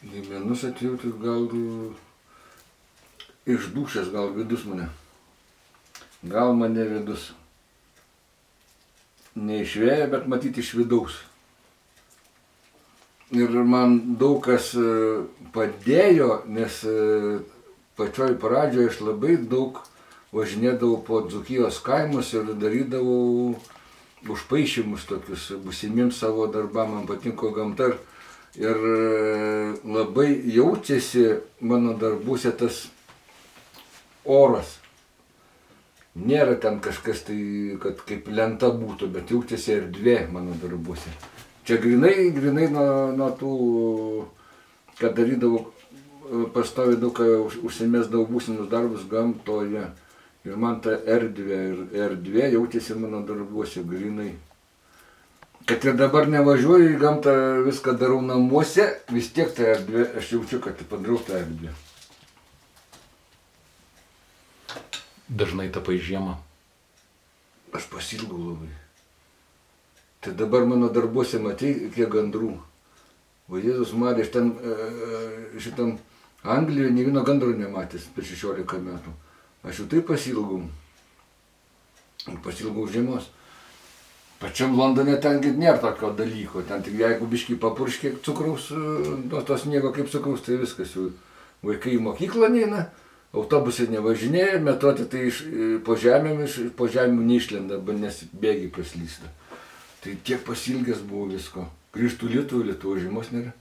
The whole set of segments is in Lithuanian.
Į menus atėjau, tai gal iš dūšės, gal vidus mane. Gal mane vidus. Ne iš vėjo, bet matyti iš vidaus. Ir man daug kas padėjo, nes pačioj pradžioje aš labai daug važinėdavau po Dzūkijos kaimus ir darydavau užpaišymus tokius būsimiems savo darbam, man patinko gamta. Ir labai jaučiasi mano darbuose tas oras. Nėra ten kažkas tai, kad kaip lenta būtų, bet jaučiasi erdvė mano darbuose. Čia grinai nuo tų, kad darydavau pastoviai daug, užsimesdavau būsimus darbus gamtoje. Ir man ta erdvė jaučiasi mano darbuose grinai. Kad ir dabar nevažiuoju į gamtą, viską darau namuose, vis tiek ta erdvė, aš jaučiu, kad padarau tą erdvę. Dažnai tapai žiemą. Aš pasilgau labai. Tai dabar mano darbuose matai, kiek gandrų. O Jėzus Marija, aš ten šitam Anglijoje nė vieno gandro nematęs per 16 metų. Aš jau taip pasilgau. Pasilgau žiemos. Pačiam Londone tengi nėra tokio dalyko. Ten tik jeigu biškį papurškiek cukraus, nuo to sniego kaip cukraus, tai viskas jau. Vaikai į mokyklą neina, autobusai nevažinėja, metoti tai po žemėm neišlenda, nes bėgiai praslysta. Tai tiek pasilgęs buvo visko. Grįžtų Lietuvo žiemos nėra.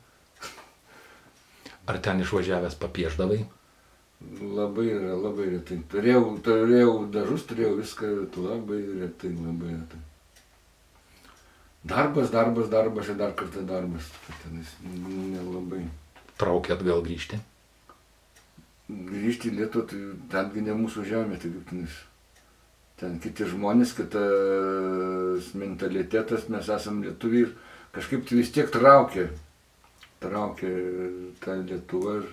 Ar ten išvažiavęs papieždavai? Labai retai. Turėjau dažus, turėjau viską, labai retai. Darbas ir dar kartą darbas. Tenais nelabai. Traukia atgal grįžti? Grįžti į Lietuvą, tai tengi ne mūsų žemė, tai kaip tenais. Ten kiti žmonės, kitas mentalitetas, mes esam lietuviai ir kažkaip tai vis tiek traukia tą Lietuvą ir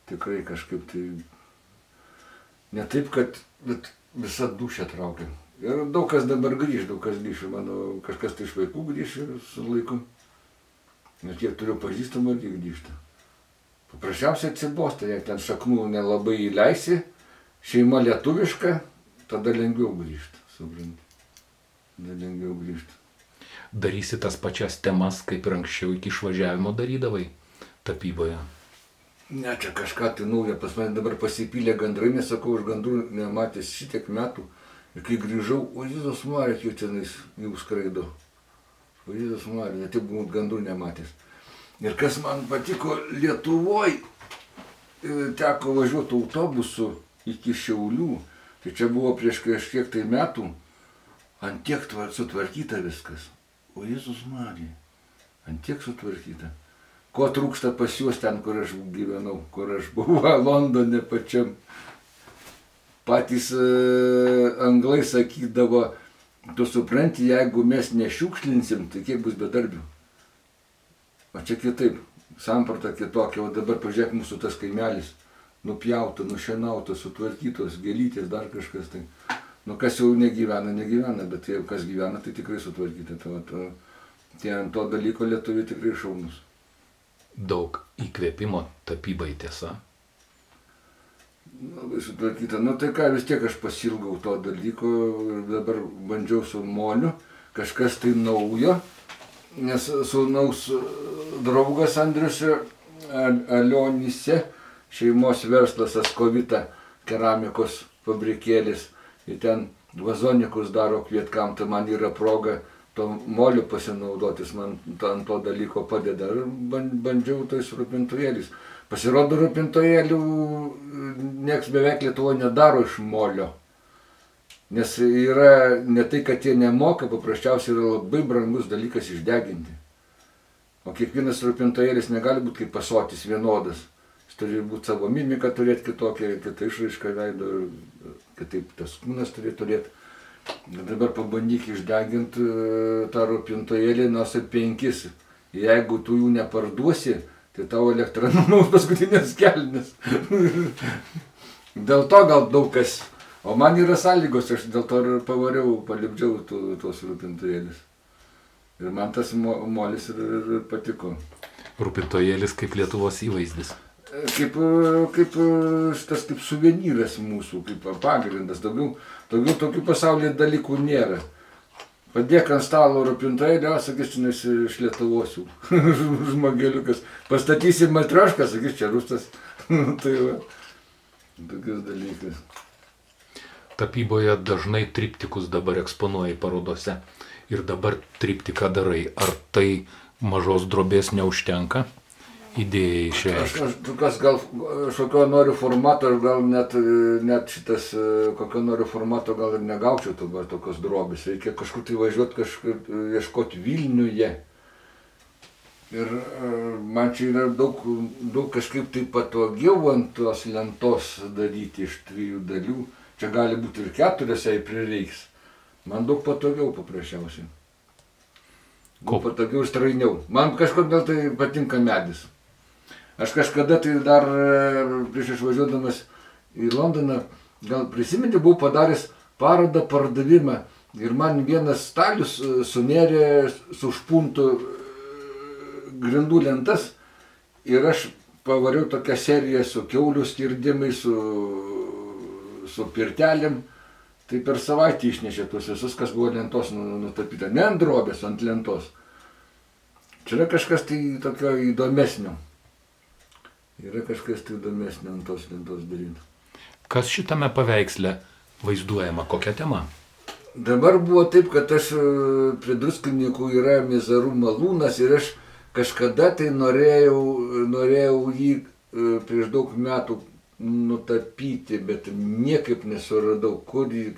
tikrai kažkaip tai ne taip, kad visa dūšia traukia. Ir daug kas dabar grįž, mano kažkas tai iš vaikų grįž su laiku. Ir kiek turiu pažįstamų, irgi grįžta. Paprasčiausiai atsibosta, jei ten šaknų nelabai įleisi, šeima lietuviška, tada lengviau grįžta, supranti. Tada lengviau grįžta. Darysi tas pačias temas, kaip ir anksčiau iki išvažiavimo darydavai tapyboje? Ne, čia kažką tai nauja, pas mane dabar pasipylė gandrai, nesakau, už gandrų nematęs šitiek metų. Ir kai grįžau, o Jėzus Marija, jau tenais jau skraido. O Jėzus Marija, taip buvau gandrų nematęs. Ir kas man patiko, Lietuvoje teko važiuoti autobusu iki Šiaulių. Tai čia buvo prieš kažkiek tai metų, ant tiek sutvarkyta viskas. O Jėzus Marija, ant tiek sutvarkyta. Ko trūksta pas juos ten, kur aš gyvenau, kur aš buvau Londone pačiam. Patys anglai sakydavo, tu supranti, jeigu mes nešiukšlinsim, tai kiek bus bedarbių. O čia kitaip, samprata kitokia, o dabar pažiūrėk mūsų tas kaimelis, nupjauta, nušienauta, sutvarkytos, gėlytės, dar kažkas tai. Nu kas jau negyvena, bet kas gyvena, tai tikrai sutvarkyta. Tai ant to dalyko lietuviai tikrai šaunus. Daug įkvėpimo tapybai, tiesa? Labai sutvarkyta. Nu tai ką, vis tiek aš pasilgau to dalyko ir dabar bandžiau su moliu, kažkas tai naujo, nes sūnaus draugas Andrius Alionyse, šeimos verslas Askovita keramikos fabrikėlis, ir ten vazonikus daro kvietkam, tai man yra proga to moliu pasinaudotis, man ant to dalyko padeda ir bandžiau tais rūpintojėliais. Pasirodo, rūpintojėlių nieks beveik Lietuvoje nedaro iš molio. Nes yra ne tai, kad jie nemoka, paprasčiausiai yra labai brangus dalykas išdeginti. O kiekvienas rūpintojėlis negali būti kaip pasotis vienodas. Jis turi būti savo mimiką turėti kitokią, kitą išraišką veido, kitaip tas kūnas turi turėti. Dabar pabandyk išdeginti tą rūpintojėlį nors ir 5. Jeigu tu jų neparduosi, tai tavo elektra numaus paskutinės kelnes. Dėl to gal daug kas. O man yra sąlygos, aš dėl to ir palipdžiau tuos rūpintojėlius. Ir man tas molis ir patiko. Rūpintojėlis kaip Lietuvos įvaizdis. Kaip šitas kaip suvenyras mūsų, kaip pagrindas. Daugiau tokių pasaulyje dalykų nėra. Padėk ant stalo rūpintojėlį, sakys, čia nesi iš Lietuvos jau. Žmogeliukas. Pastatysi matriošką, sakys, čia rustas. Tai va, tokius dalykas. Tapyboje dažnai triptikus dabar eksponuoji parodose. Ir dabar triptiką darai. Ar tai mažos drobės neužtenka? Idėjai išreikšti. Aš tokios gal šokio noriu formato, ir gal net šitas kokio noriu formato gal ir negaučiau tokios drobės. Reikia kažkur tai važiuoti, kažkur ieškoti Vilniuje. Ir man čia yra daug kažkaip tai patogiau ant tos lentos daryti iš 3 dalių. Čia gali būti ir 4, jei prireiks. Man daug patogiau paprasčiausiai. Daug patogiau ir strainiau. Man kažkodėl tai patinka medis. Aš kažkada tai dar prieš išvažiuodamas į Londoną, gal prisiminti, buvau padaręs parodą pardavimą ir man vienas stalius sunėrė su špuntu grindų lentas ir aš pavariau tokią seriją su kiaulių skirdimais, su pirtelėm. Tai per savaitę išnešė tuos visus, kas buvo lentos nutapyta. Ne ant drobės, ant lentos. Čia yra kažkas tai tokio įdomesnio. Yra kažkas tai įdomesnio ant tos lentos daryti. Kas šitame paveiksle vaizduojama, kokia tema? Dabar buvo taip, kad aš prie Druskininkų yra Mizarų malūnas ir aš kažkada tai norėjau jį prieš daug metų nutapyti, bet niekaip nesuradau, kur jį,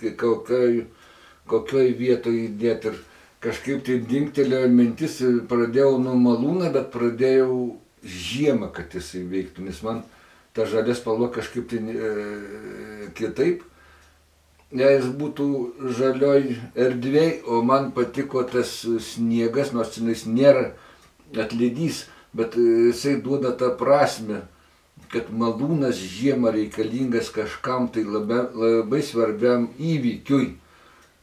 kokioj vietoje įdėti. Ir kažkaip tai dingtelėjo mintis, pradėjau nuo malūną, bet pradėjau žiemą, kad jisai veiktų, nes man ta žalia spalva kažkaip tai kitaip. Jei jis būtų žalioj erdvėj, o man patiko tas sniegas, nors jis nėra atlydys, bet jisai duoda tą prasme, kad malūnas žiemą reikalingas kažkam tai labai svarbiam įvykiui.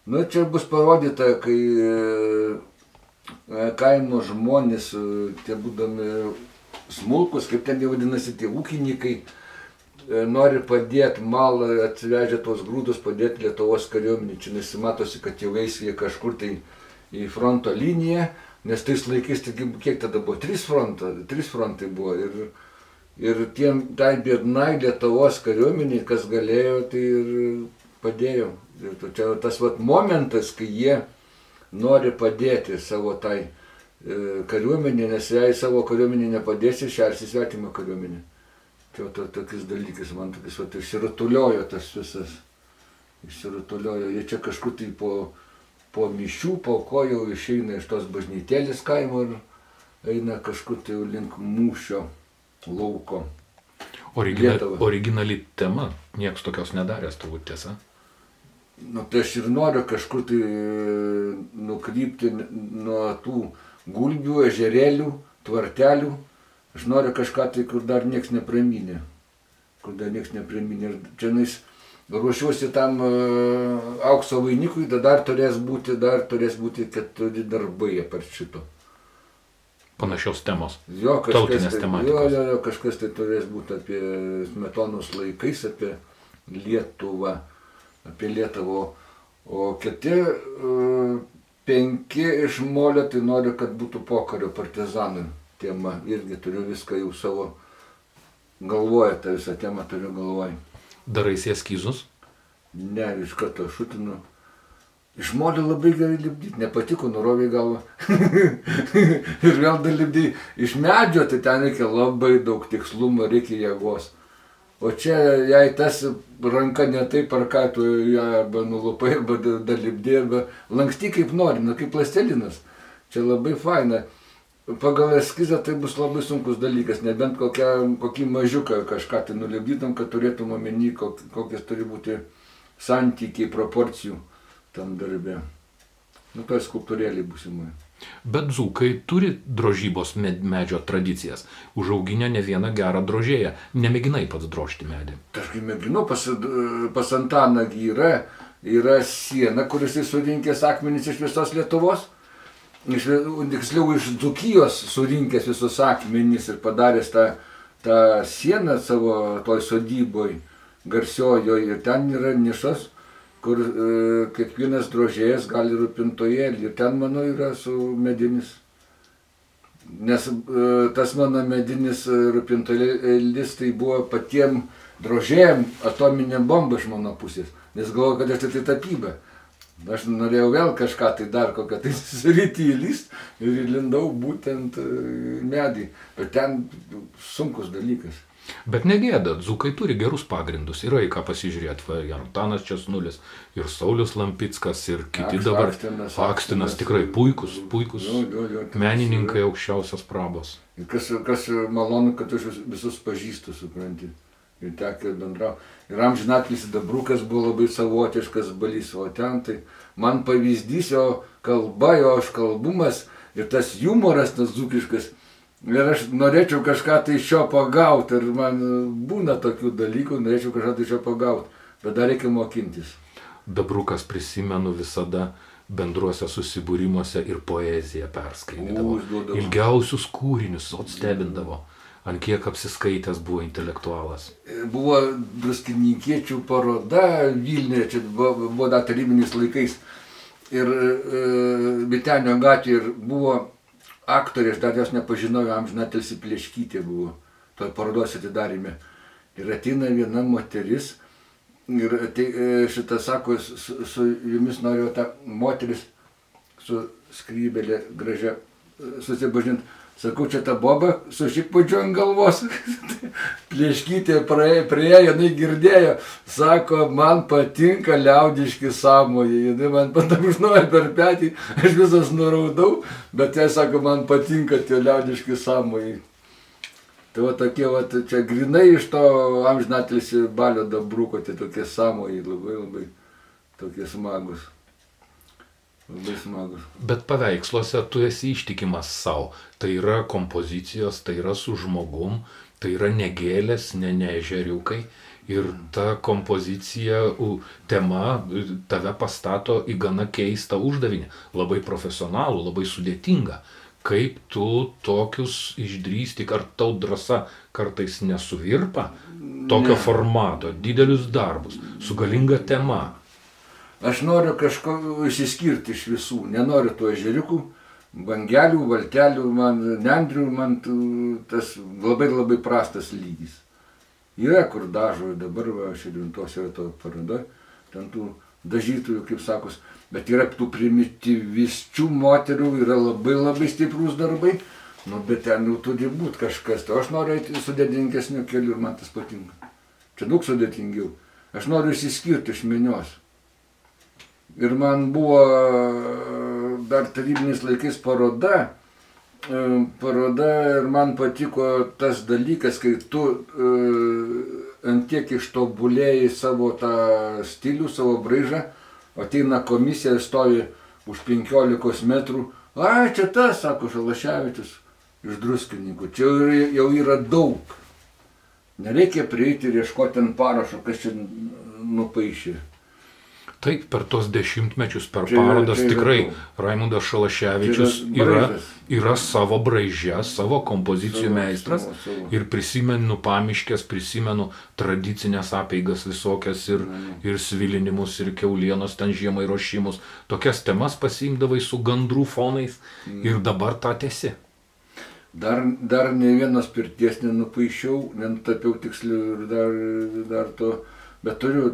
Nu, čia bus parodyta, kai kaimo žmonės, tie būdami smulkus, kaip ten jau vadinasi, tie ūkininkai, nori padėti malą, atsivežę tos grūdus, padėti Lietuvos kariuomenį. Čia nesimatosi, kad jau eis jie kažkur tai į fronto liniją, nes tais laikais, kiek tada buvo, 3 frontai buvo. Ir tai biednai Lietuvos kariuomeniai, kas galėjo, tai ir padėjo. Ir čia tas momentas, kai jie nori padėti savo tai kariuomenė, nes jei savo kariuomenė nepadėsi, šersi svetimą kariuomenę. Tai tokius dalykus, man tokius išsirutuliojo tas visas. Išsirutuliojo. Jie čia kažkur tai po mišių, po ko jau išeina iš tos bažnytėlės kaimo ir eina kažkur tai link mūšio lauko. Originali tema, nieks tokios nedaręs, turbūt tiesa. Nu, tai aš ir noriu kažkur tai nukrypti nuo tų gulbių, ežerėlių, tvartelių. Aš noriu kažką tai, kur dar nieks nepramynė. Ir čia ruošiuosi tam aukso vainikui, dar turės būti 4 darbai apart šito. Panašios temos. Tautinės tematikos. Jo, kažkas tai turės būti apie Smetonos laikais, apie Lietuvą, o kiti 5 iš molio, tai noriu, kad būtų pokario partizanų tema. Irgi turiu viską jau savo galvoje, tą visą temą turiu galvoje. Daraisi eskizus? Ne, iš karto šutinu. Iš molio labai gerai lipdyti, nepatiko, nurovė galvą. Ir vėl dar lipdyti. Iš medžio, tai ten reikia labai daug tikslumo, reikia jėgos. O čia, jei tas ranka ne taip, ar ką tu ją arba nulupai, arba dar lipdė, arba lanksti kaip nori, kaip plastelinas. Čia labai faina. Pagal eskizą tai bus labai sunkus dalykas, nebent kokį mažiuką kažką tai nulipdytum, kad turėtum omeny, kokias turi būti santykiai, proporcijų tam darbe. Nu, tai skulptūrėlį būsimai. Bet dzūkai turi drožybos medžio tradicijas. Užauginę ne vieną gerą drožėją. Nemėginai pats drožti medį. Aš kai mėginu, pas Antanagį yra siena, kuris surinkęs akmenis iš visos Lietuvos. tiksliau iš Dzūkijos surinkęs visus akmenys ir padaręs tą sieną savo toj sodyboj garsiojoje. Ir ten yra nišas, kur kiekvienas drožėjas gali rūpintojėlį. Ir ten, manau, yra su medinis. Nes tas mano medinis rūpintojėlis tai buvo patiem drožėjam atominė bomba iš mano pusės. Nes galvoju, kad aš tai tapyba. Aš norėjau vėl kažką tai dar kokią tai sritį įlyst ir įlindau būtent medį. Bet ten sunkus dalykas. Bet negėda, dzūkai turi gerus pagrindus, yra į ką pasižiūrėti. Ir Antanas Česnulis, ir Saulius Lampickas, ir kiti dabar. Akstinas tikrai puikus menininkai aukščiausios prabos. Ir kas malonu, kad aš visus pažįstu, supranti. Ir tekia bendrauti. Ir amžinatilsį Dabrukas buvo labai savotiškas balys, o ten tai man pavyzdys jo kalba, jo kalbumas ir tas humoras, tas dzūkiškas. Ir aš norėčiau kažką tai iš jo pagauti, ir man būna tokių dalykų, norėčiau kažką tai iš jo pagauti, bet dar reikia mokintis. Dabrukas, prisimenu, visada bendruose susibūrimuose ir poeziją perskaitydavo. Ilgiausius kūrinius atstebindavo. Ant kiek apsiskaitęs buvo intelektualas. Buvo druskininkiečių paroda Vilniuje, čia buvo dar tarybiniais laikais. Ir Vytenio gatvėje ir buvo aktorė, aš dar jos nepažinojau, amžinatilsį Pleškytė buvo toj parodos atidarime. Ir ateina viena moteris ir šitą sako, su jumis norėjau tą moteris su skrybelė gražia susipažinti. Sakau, čia ta boba su šikpučiu ant galvos. Pleškytė prieėjo, jinai girdėjo. Sako, man patinka liaudiški sąmojai. Jinai man patažnoja per petį, aš visas nuraudau, bet jie sako, man patinka tie liaudiški sąmojai. Tai va tokie, va, čia grinai iš to amžinatilsį Balio Dabruko, tai tokie sąmojai labai tokie smagus. Labai smagus. Bet paveiksluose tu esi ištikimas savo. Tai yra kompozicijos, tai yra su žmogum, tai yra ne gėlės, ne ežeriukai. Ir ta kompozicija, tema tave pastato į gana keistą uždavinį. Labai profesionalų, labai sudėtingą. Kaip tu tokius išdrįsti, ar tau drąsa kartais nesuvirpa tokio formato, didelius darbus, su galinga tema? Aš noriu kažko išsiskirti iš visų, nenoriu tų ežeriukų, bangelių, valtelių, nendrių, man tas labai prastas lygis. Yra kur dažo, dabar Širvintos yra to paroda, ten tų dažytojų, kaip sakos, bet yra tų primityvisčių moterų, yra labai stiprūs darbai, bet ten jau turi būti kažkas, tai aš noriu eiti sudėtingesniu keliu ir man tas patinka. Čia daug sudėtingiau. Aš noriu išsiskirti iš minios. Ir man buvo dar tarybiniais laikais paroda ir man patiko tas dalykas, kai tu ant tiek ištobulėjai savo tą stilių, savo braižą, ateina komisija, stovi už 15 metrų, čia tas, sako Šalaševičius, iš Druskininkų, čia jau yra daug. Nereikia prieiti ir ieškoti ant parašo, kas čia nupaišė. Taip, per tos dešimtmečius, per parodas tikrai Raimundas Šalaševičius yra savo braižė, savo kompozicijų meistras. Ir prisimenu Pamiškes, prisimenu tradicinės apeigas visokias ir svilinimus, ir kiaulienos, ten žiemai ruošimus. Tokias temas pasiimdavai su gandrų fonais ir dabar tą tęsi. Dar ne vienos pirties nenupaišiau, nenutapiau tiksliau ir dar to, bet turiu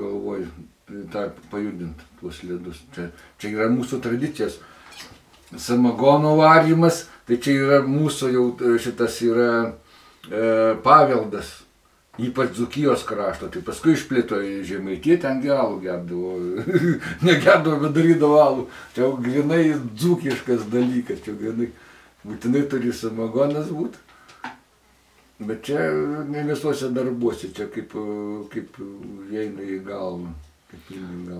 galvoj tą pajudinti tuos ledus. Čia yra mūsų tradicijos. Samagono varymas, tai čia yra mūsų jau šitas yra paveldas, ypač Dzūkijos krašto. Tai paskui išplėto į Žemaitiją, ten alų gerdavo, negerdavo, bet darydavo alų. Čia jau grinai dzūkiškas dalykas, čia grinai būtinai turi samagonas būti. Bet čia ne visuose darbuose, čia kaip eina į galvą.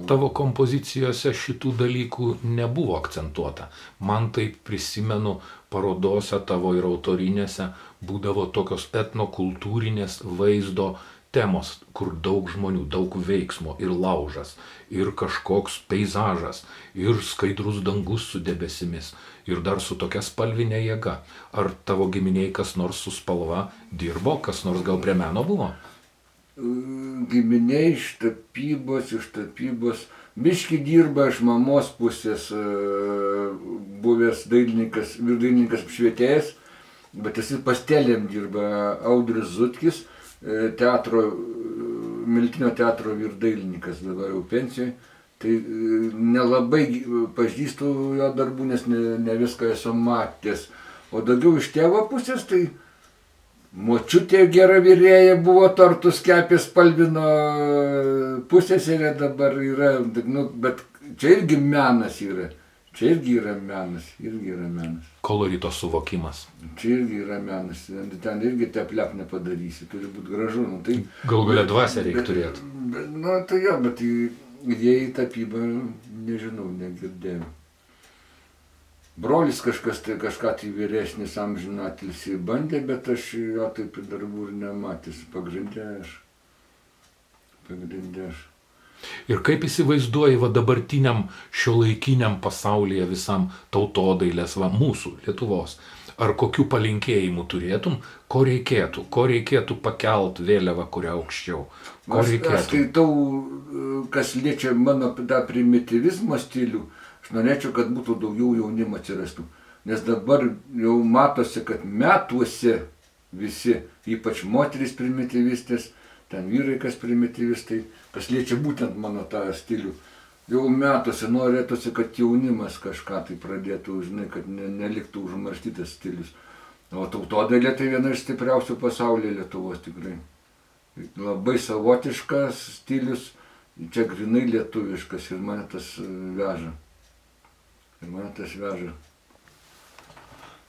Tavo kompozicijose šitų dalykų nebuvo akcentuota. Man taip prisimenu parodose tavo ir autorinėse būdavo tokios etnokultūrinės vaizdo temos, kur daug žmonių, daug veiksmo ir laužas, ir kažkoks peizažas, ir skaidrus dangus su debesimis, ir dar su tokia spalvinė jėga. Ar tavo giminiai kas nors su spalva dirbo, kas nors gal prie meno buvo? Giminiai iš tapybos, biški dirba iš mamos pusės, buvęs dailininkas apšvietėjas, bet jis pastelėm dirba Audrius Zutkis, Miltinio teatro vyrdailininkas, dabar jau pensijoje. Tai nelabai pažįstu jo darbų, nes ne viską esu matęs. O daugiau iš tėvo pusės, tai močiutė gera virėja buvo, tortus kepė, spalvino, pusseserė dabar yra, bet čia irgi menas yra. Čia irgi yra menas. Kolorito suvokimas. Čia irgi yra menas. Ten irgi teplep nepadarysi, turi būti gražu. Tai, Galų galia dvasią reikia turėti. Tai jo, bet jie į tapybą, nežinau, negirdėjau. Brolis kažką tai vyresnis amžinatilsį bandė, bet aš jo taip darbų ir nematęs. Pagrindė aš. Ir kaip įsivaizduoji dabartiniam šiuolaikiniam pasaulyje visam tautodailės, mūsų, Lietuvos, ar kokių palinkėjimų turėtum, ko reikėtų pakelt vėliavą, kurią aukščiau? Aš skaitau, kas liečia mano tą primityvizmo stilių, aš norėčiau, kad būtų daugiau jaunimo atsirastų. Nes dabar jau matosi, kad metuose visi, ypač moterys primityvistės, ten vyrai kas primityvistai, kas liečia būtent mano tą stilių. Jau metuose norėtųsi, kad jaunimas kažką tai pradėtų, žinai, kad neliktų užmarštytas stilius. O tautodailė tai viena iš stipriausių pasaulyje Lietuvos tikrai. Labai savotiškas stilius, čia grinai lietuviškas ir mane tas veža.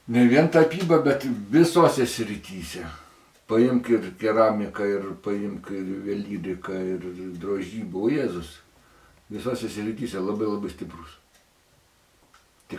Ne vien tapyba, bet visose srityse. Paimk ir keramiką, ir paimk ir velyriką, ir drožybą, o Jėzus. Visose srityse labai stiprus.